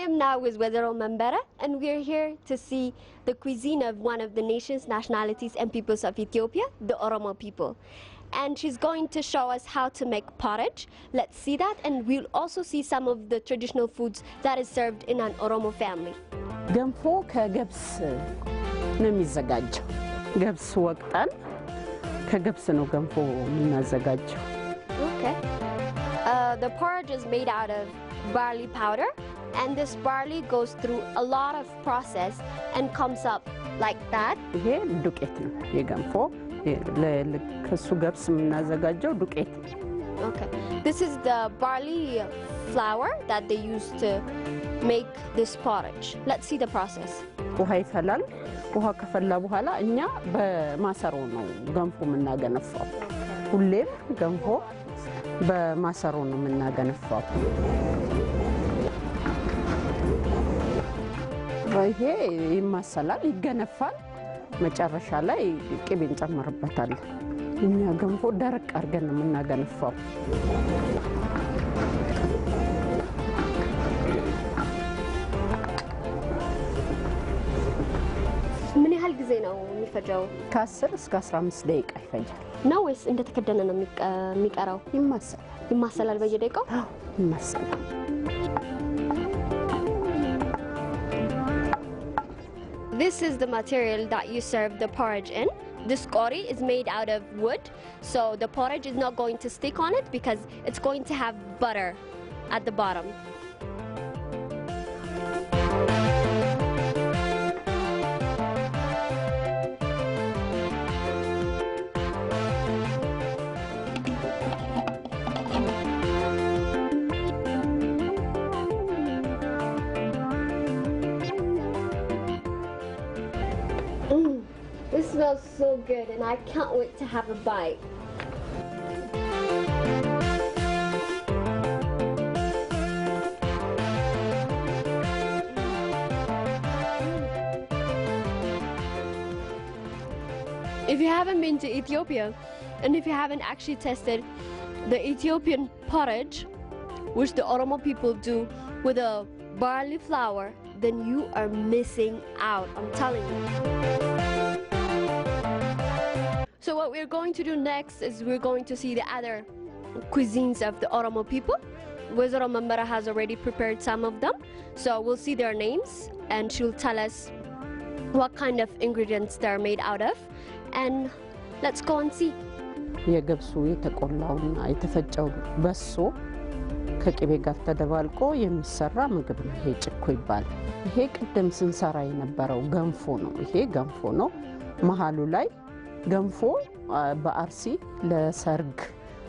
am now with Wezero Membera, and we're here to see the cuisine of one of the nation's nationalities and peoples of Ethiopia, the Oromo people. And she's going to show us how to make porridge. Let's see that, and we'll also see some of the traditional foods that is served in an Oromo family. ገንፎ ከገብስ ነው የሚዘጋጀው ገብስ ወቅጠን ከገብስ ነው ገንፎ የምናዘጋጀው Okay. The porridge is made out of barley powder, and this barley goes through a lot of process and comes up like that. ይሄ ዱቄት ነው የገንፎ ለከሱ ገብስ የምናዘጋጀው ዱቄት Okay. This is the barley flour that they use to make this porridge. Let's see the process. ውሃ ይፈላል ውሃ ከፈላ በኋላ እኛ በማሰሮ ነው ገንፎ የምናገነፋው ሁሌም ገንፎ በማሰሮ ነው የምናገነፋው ይሄ ይማሰላል ይገነፋል መጨረሻ ላይ ቅቤ እንጨምርበታለን እኛ ገንፎ ደረቅ አድርገን ነው የምናገነፋው ምን ያህል ጊዜ ነው የሚፈጀው? ከ10 እስከ 15 ደቂቃ ይፈጃል ነው ወይስ እንደተከደነ ነው የሚቀረው? ይማሰላል በየደቂቃው? ይማሰላል This is the material that you serve the porridge in. This kori is made out of wood, so the porridge is not going to stick on it because it's going to have butter at the bottom. This smells so good, and I can't wait to have a bite. If you haven't been to Ethiopia, and if you haven't actually tested the Ethiopian porridge, which the Oromo people do with a barley flour, then you are missing out, I'm telling you. So what we're going to do next is we're going to see the other cuisines of the Oromo people. Wezero Membera has already prepared some of them, so we'll see their names and she'll tell us what kind of ingredients they're made out of, and let's go and see. የገብሱ የተቆላውና የተፈጨው በሶ ከቅቤ ጋር ተደባልቆ የሚሰራ ምግብ ነው ይሄ ጭኮ ይባላል ይሄ ቅድም ስንሰራ የነበረው ገንፎ ነው ይሄ ገንፎ ነው መሃሉ ላይ ገንፎ በአርሲ ለሰርግ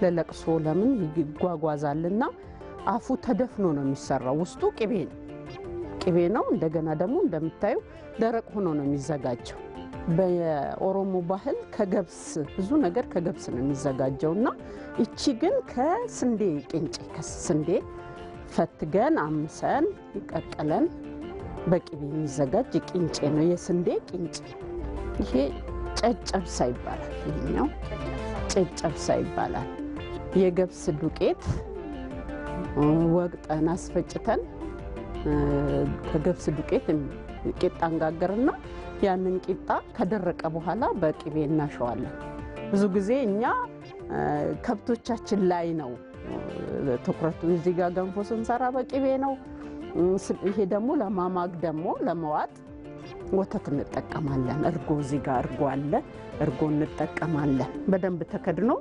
ለለቅሶ ለምን ይጓጓዛልና አፉ ተደፍኖ ነው የሚሰራው ውስጡ ቅቤ ነው እንደገና ደግሞ እንደምታዩ ደረቅ ሆኖ ነው የሚዘጋጀው በኦሮሞ ባህል ከገብስ ብዙ ነገር ከገብስ ነው የሚዘጋጀውና እቺ ግን ከስንዴ ቅንጬ ከስንዴ ፈትገን አምሰን ይቀቀለን በቅቤ የሚዘጋጅ ቅንጬ ነው የስንዴ ቅንጬ ይሄ ጨጨብሳ ይባላል ይሄኛው ጨጨብሳ ይባላል የገብስ ዱቄት ወቅጠን አስፈጭተን ከገብስ ዱቄት ቂጣ እንጋገርና ያንን ቂጣ ከደረቀ በኋላ በቅቤ እናሸዋለን ብዙ ጊዜ እኛ ከብቶቻችን ላይ ነው ትኩረቱ እዚህ ጋር ገንፎ ስንሰራ በቅቤ ነው ይሄ ደግሞ ለማማግ ደግሞ ለመዋጥ ወተት እንጠቀማለን እርጎ እዚህ ጋር እርጎ አለ እርጎ እንጠቀማለን በደንብ ተከድኖ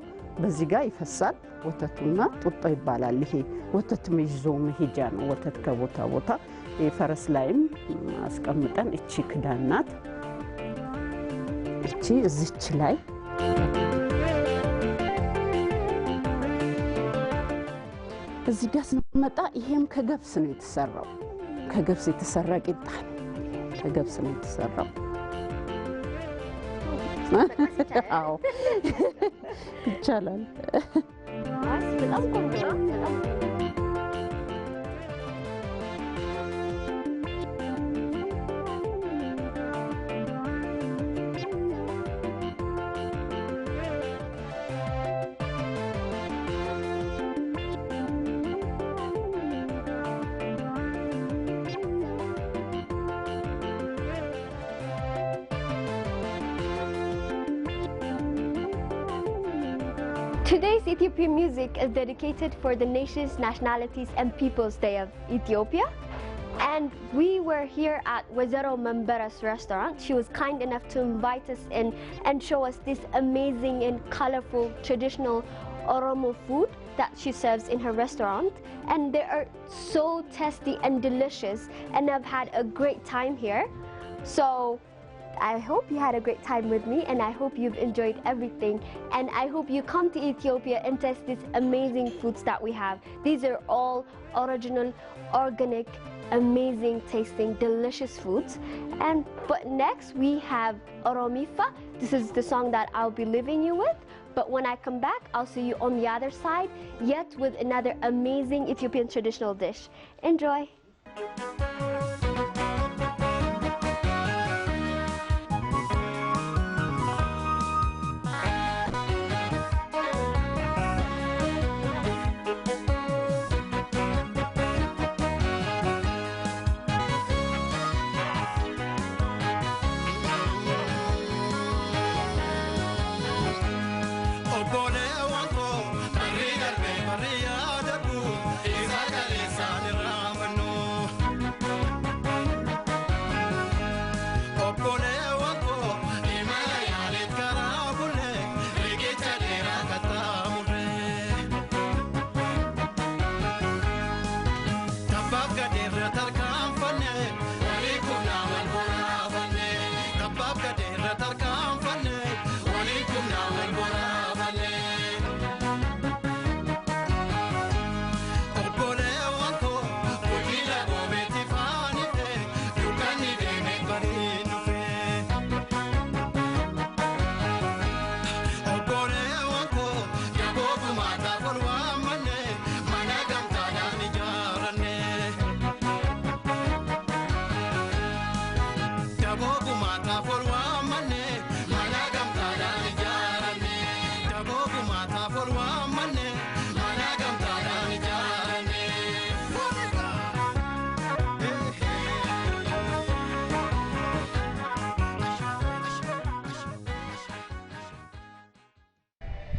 በዚህ ጋር ይፈሳል ወተቱና ጡጦ ይባላል ይሄ ወተት ምይዞ መሄጃ ነው ወተት ከቦታ ቦታ የፈረስ ላይም አስቀምጠን እቺ ክዳናት እቺ እዚች ላይ እዚህ ጋር ስንመጣ ይሄም ከገብስ ነው የተሰራው ከገብስ የተሰራ ቂጣ ከገብስ ነው የተሰራው አዎ ይቻላል በጣም ቆንጆ በጣም Today's Ethiopian music is dedicated for the nations, nationalities and peoples day of Ethiopia. And we were here at Wezero Membera's restaurant. She was kind enough to invite us in and show us this amazing and colorful traditional Oromo food that she serves in her restaurant. And they are so tasty and delicious, and I've had a great time here. So I hope you had a great time with me, and I hope you've enjoyed everything, and I hope you come to Ethiopia and test these amazing foods that we have. These are all original, organic, amazing tasting, delicious foods. But next we have Oromifa. This is the song that I'll be leaving you with. But when I come back, I'll see you on the other side, yet with another amazing Ethiopian traditional dish. Enjoy.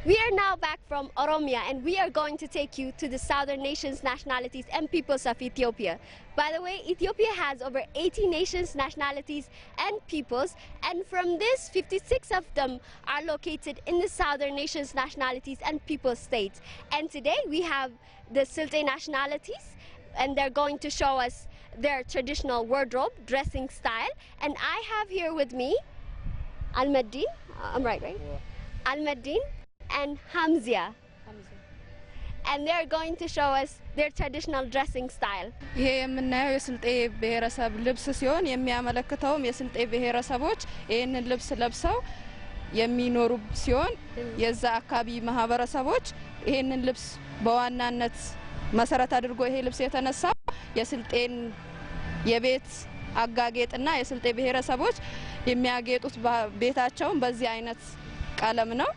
We are now back from Oromia, and we are going to take you to the southern nations, nationalities and peoples of Ethiopia. By the way, Ethiopia has over 80 nations, nationalities and peoples, and from this, 56 of them are located in the southern nations, nationalities and peoples states. And today we have the Silte nationalities, and they're going to show us their traditional wardrobe, dressing style. And I have here with me Almaddin, I'm right? Yeah. Almaddin and Hamzia. And they're going to show us their traditional dressing style. ይሄ የምናየው የስልጤ ብሔረሰብ ልብስ ሲሆን የሚያመለክተውም የስልጤ ብሔረሰቦች ይሄንን ልብስ ለብሰው የሚኖሩ ሲሆን የዛ አካባቢ ማህበረሰቦች ይሄንን ልብስ በዋናነት መሰረት አድርጎ ይሄ ልብስ የተነሳው የስልጤን የቤት አጋጌጥና የስልጤ ብሔረሰቦች የሚያጌጡት ቤታቸውን በዚህ አይነት ቀለም ነው።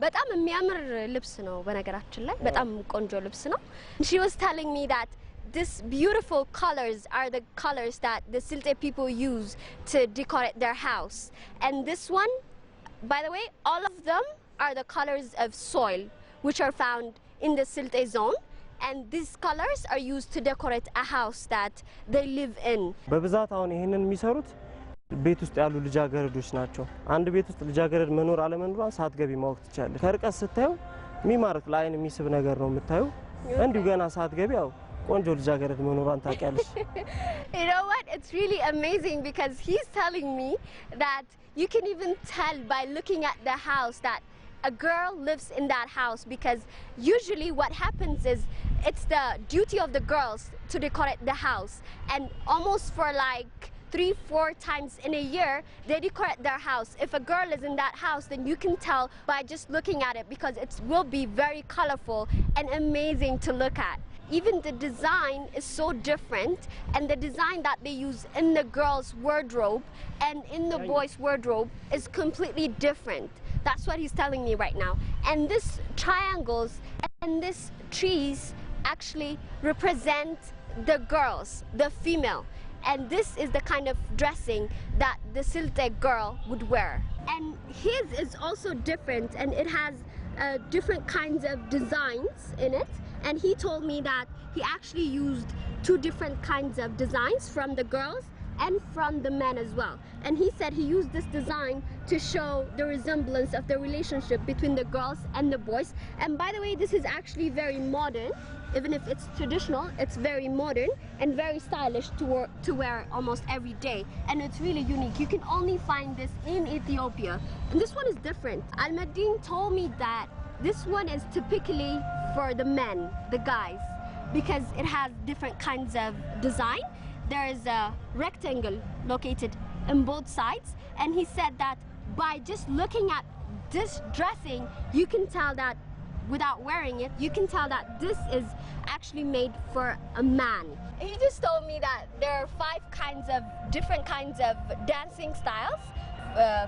በጣም የሚያምር ልብስ ነው በነገራችን ላይ በጣም ቆንጆ ልብስ ነው። She was telling me that this beautiful colors are the colors that the Silte people use to decorate their house. And this one, by the way, all of them are the colors of soil which are found in the Silte zone. And these colors are used to decorate a house that they live in. በብዛት አሁን ይሄንን የሚሰሩት ቤት ውስጥ ያሉ ልጃገረዶች ናቸው። አንድ ቤት ውስጥ ልጃገረድ መኖር አለመኖሯን ሳትገቢ ማወቅ ትችላለሽ። ከርቀት ስታዩ የሚማርክ ለአይን የሚስብ ነገር ነው የምታዩ። እንዲሁ ገና ሳትገቢ ያው ቆንጆ ልጃገረድ መኖሯን ታውቂያለሽ። You know what? It's really amazing because he's telling me that you can even tell by looking at the house that a girl lives in that house, because usually what happens is it's the duty of the girls to decorate the house, and almost for like 3-4 times in a year they decorate their house. If a girl is in that house, then you can tell by just looking at it, because it will be very colorful and amazing to look at. Even the design is so different, and the design that they use in the girl's wardrobe and in the boy's wardrobe is completely different. That's what he's telling me right now. And this triangles and this trees actually represent the girls, the female. And this is the kind of dressing that the Silte girl would wear. And his is also different, and it has different kinds of designs in it, and he told me that he actually used 2 different kinds of designs from the girls and from the men as well. And he said he used this design to show the resemblance of the relationship between the girls and the boys. And by the way, this is actually very modern. Even if it's traditional, it's very modern and very stylish to wear almost every day. And it's really unique. You can only find this in Ethiopia. And this one is different. Al-Madin told me that this one is typically for the men, the guys, because it has different kinds of design. There is a rectangle located in both sides, and he said that by just looking at this dressing, you can tell that without wearing it, you can tell that this is actually made for a man. He just told me that there are 5 different kinds of dancing styles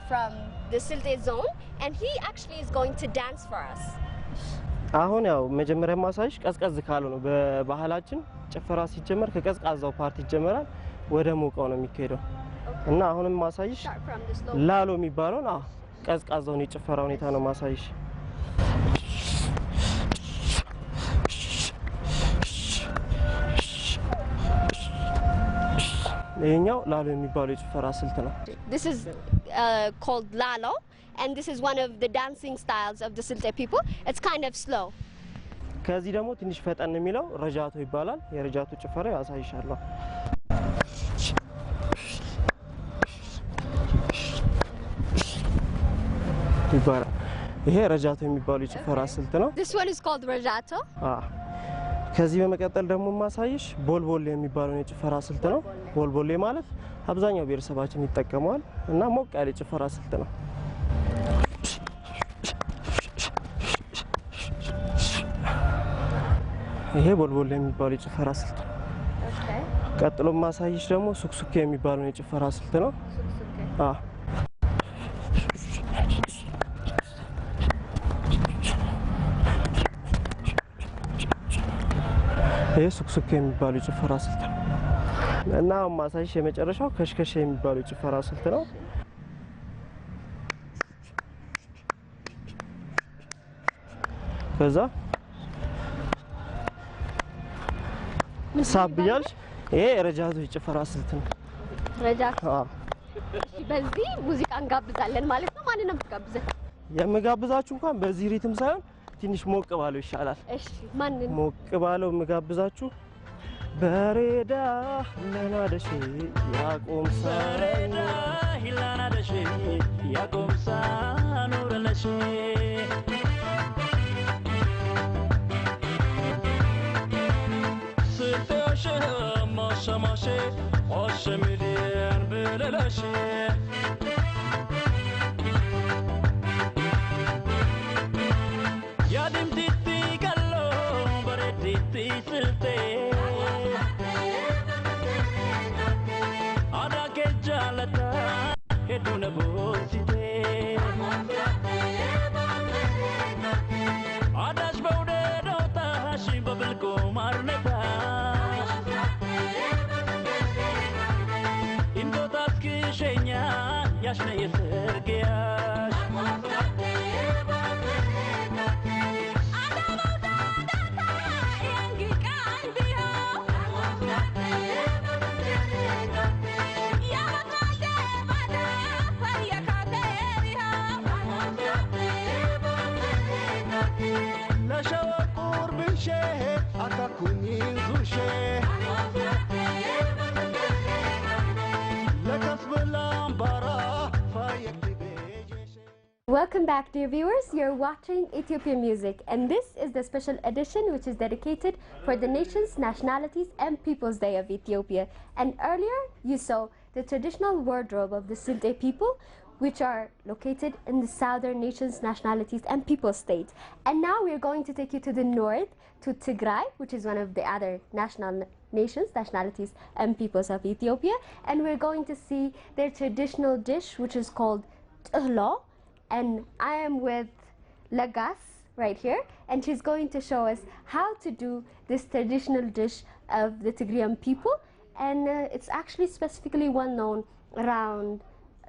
from the Silte zone, and he actually is going to dance for us. አሁን ያው መጀመሪያ ማሳይሽ ቀዝቀዝ ካለው ነው በባህላችን ጭፈራ ሲጀመር ከቀዝቃዛው ፓርቲ ይጀመራል ወደ ሞቀው ነው የሚካሄደው እና አሁንም ማሳይሽ ላሎ የሚባለው ነው ቀዝቃዛውን የጭፈራ ሁኔታ ነው ማሳይሽ ይሄኛው ላሎ የሚባለው የጭፈራ ስልት ነው This is called lalo, and this is one of the dancing styles of the Silte people. It's kind of slow. ከዚህ ደግሞ ትንሽ ፈጠን የሚለው ረጃቶ ይባላል የረጃቶ ጭፈራ ያሳይሻለሁ ይባላል ይሄ ረጃቶ የሚባለው የጭፈራ ስልት ነው This one is called rajato. ከዚህ በመቀጠል ደግሞ ማሳይሽ ቦልቦሌ የሚባለው የጭፈራ ስልት ነው ቦልቦሌ ማለት አብዛኛው ብሔረሰባችን ይጠቀማል እና ሞቅ ያለ የጭፈራ ስልት ነው ይሄ ቦልቦሌ የሚባለው የጭፈራ ስልት ነው ቀጥሎ ማሳይሽ ደግሞ ሱክሱኬ የሚባለው የጭፈራ ስልት ነው ይሄ ሱክሱኬ የሚባለው የጭፈራ ስልት ነው እና ማሳይሽ የመጨረሻው ከሽከሽ የሚባለው የጭፈራ ስልት ነው ከዛ ሳብያልሽ ይሄ ረጃቶ የጭፈራ ስልት ነው ረጃቶ እሺ በዚህ ሙዚቃ እንጋብዛለን ማለት ነው ማንን ነው የምትጋብዘን የምጋብዛችሁ እንኳን በዚህ ሪትም ሳይሆን ትንሽ ሞቅ ባለው ይሻላል እሺ ማንን ሞቅ ባለው የምጋብዛችሁ በሬዳ ለናደሽ ያቆምሳ በሬዳ ለናደሽ ያቆምሳ ኑርነሽ ስልጤሽ ማሸማሽ ኦሽሚዲን ብለለሽ Welcome back, dear viewers. You're watching Ethiopian Music, and this is the special edition which is dedicated for the nations, nationalities, and peoples day of Ethiopia. And earlier, you saw the traditional wardrobe of the Silte people, which are located in the southern nations, nationalities, and people states. And now we're going to take you to the north, to Tigray, which is one of the other nations, nationalities, and peoples of Ethiopia. And we're going to see their traditional dish, which is called Tihlo. And I am with Lagas right here, and she's going to show us how to do this traditional dish of the Tigrayan people. And it's actually specifically well known around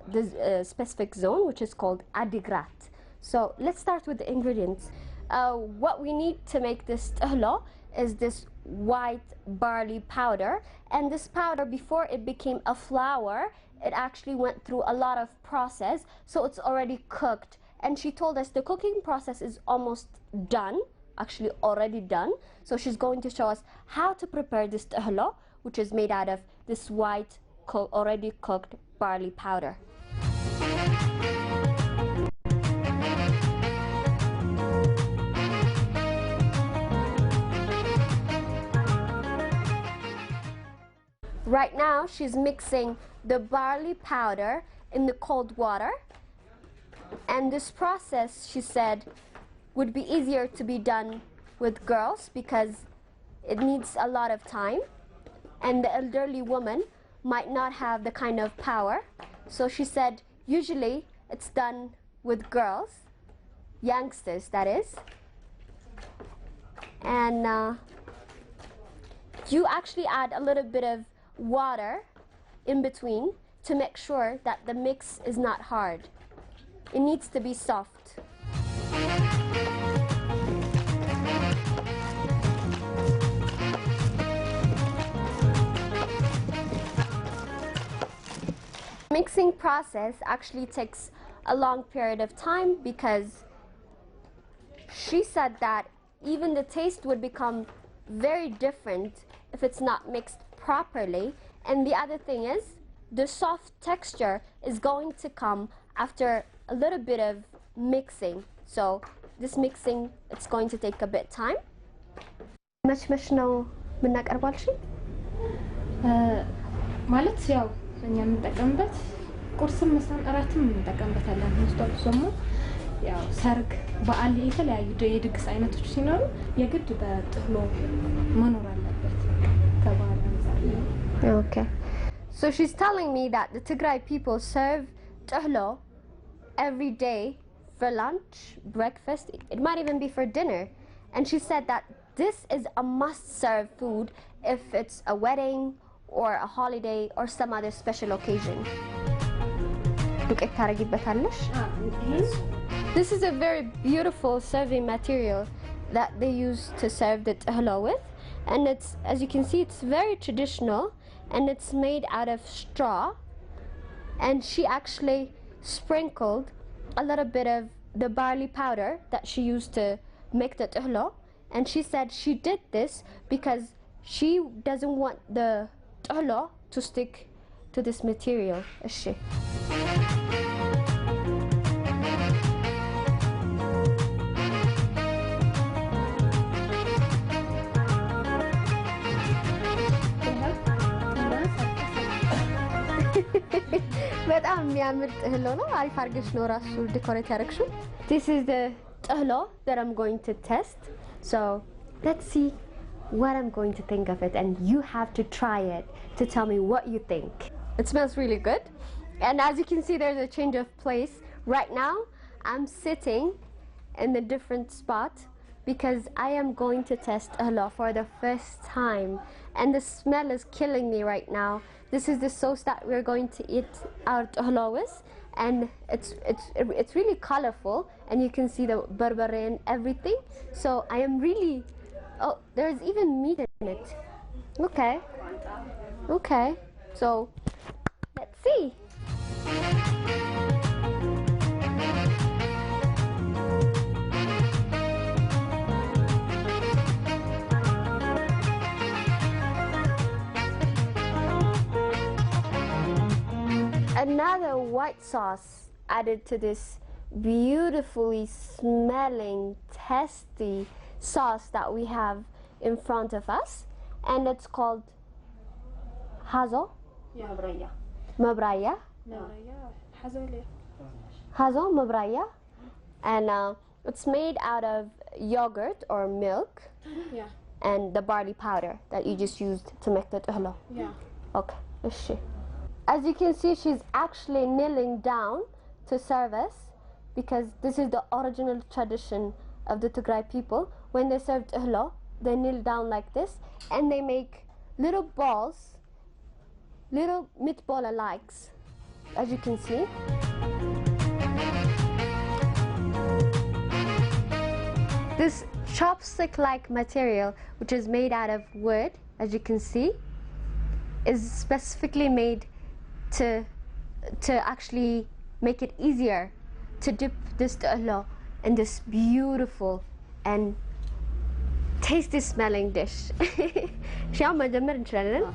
the specific zone, which is called Adigrat. So let's start with the ingredients. What we need to make this tahlo is this white barley powder, and this powder, before it became a flour, it actually went through a lot of process, so it's already cooked. And she told us the cooking process is almost done, actually already done. So she's going to show us how to prepare this tahlo, which is made out of this white already cooked barley powder. Right now, she's mixing the barley powder in the cold water. And this process, she said, would be easier to be done with girls because it needs a lot of time. And the elderly woman might not have the kind of power. So she said, usually it's done with girls, youngsters, that is. And you actually add a little bit of water in between to make sure that the mix is not hard. It needs to be soft. Mixing process actually takes a long period of time because she said that even the taste would become very different if it's not mixed properly. And the other thing is, the soft texture is going to come after a little bit of mixing. So this mixing, it's going to take a bit time. መች ነው የምናቀርባልሽ? ማለት ያው እኛ የምንጠቀምበት ቁርስም ምሳም እራትም እንጠቀምበታለን። መስጠት ደግሞ ያው ሰርግ በዓል የተለያዩ የድግስ አይነቶች ሲኖሩ የግድ በጥህሎ መኖር አለበት ከባህል አንፃር። Okay. So she's telling me that the Tigray people serve tahlo every day for lunch, breakfast, it might even be for dinner. And she said that this is a must-serve food if it's a wedding or a holiday or some other special occasion. This is a very beautiful serving material that they use to serve the tahlo with. And it's, as you can see, it's very traditional. And it's made out of straw, and she actually sprinkled a little bit of the barley powder that she used to make the tahlo, and she said she did this because she doesn't want the tahlo to stick to this material. በጣም የሚያምር ጥህሎ ነው። አሪፍ አድርገሽ ነው ራሱ ዲኮሬት ያደረግሽው። This is the tahlo that I'm going to test. So let's see what I'm going to think of it, and you have to try it to tell me what you think. It smells really good. And as you can see, there's a change of place. Right now, I'm sitting in a different spot because I am going to test tahlo for the first time. And the smell is killing me right now. This is the sauce that we're going to eat our tahlo with, and it's really colorful, and you can see the barbare and everything. So I am really, oh, there's even meat in it. Okay, so let's see. Another white sauce added to this beautifully smelling, tasty sauce that we have in front of us, and it's called hazo. Mabraya. Hazo mabraya, and it's made out of yogurt or milk, and the barley powder that you just used to make the tahlo. Okay, let's see. As you can see, she's actually kneeling down to serve us because this is the original tradition of the Tigray people. When they serve tahlo, they kneel down like this, and they make little balls, little meatball-likes, as you can see. This chopstick-like material, which is made out of wood, as you can see, is specifically made to actually make it easier to dip this ta'lo in this beautiful and tasty smelling dish. شو مجمر إن شاء الله.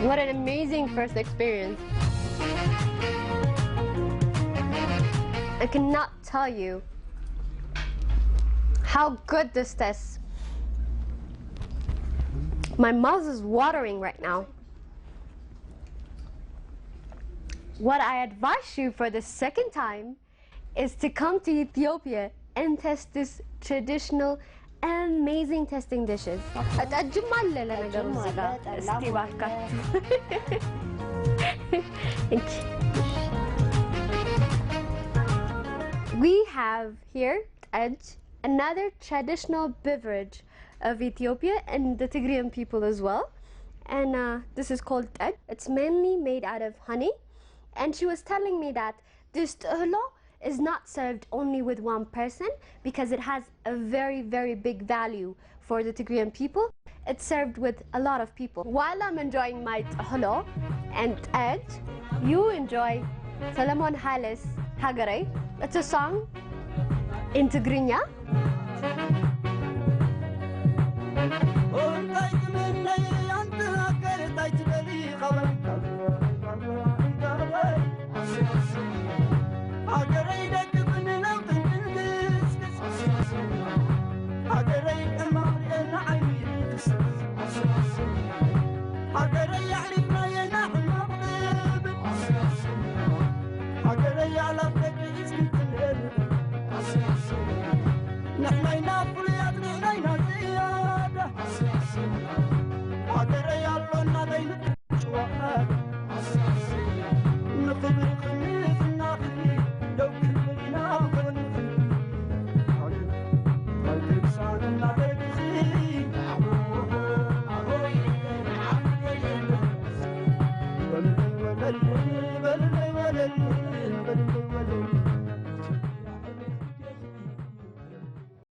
What an amazing first experience. I cannot tell you how good this tastes. My mouth is watering right now. What I advise you for the second time is to come to Ethiopia and test this traditional amazing tasting dishes. We have here another traditional beverage of Ethiopia and the Tigrian people as well. And this is called tej. It's mainly made out of honey. And she was telling me that this tahlo is not served only with one person because it has a very, very big value for the Tigrian people. It's served with a lot of people. While I'm enjoying my tahlo and tej, you enjoy Solomon Hales Hagare. It's a song in Tigrinya. نخبر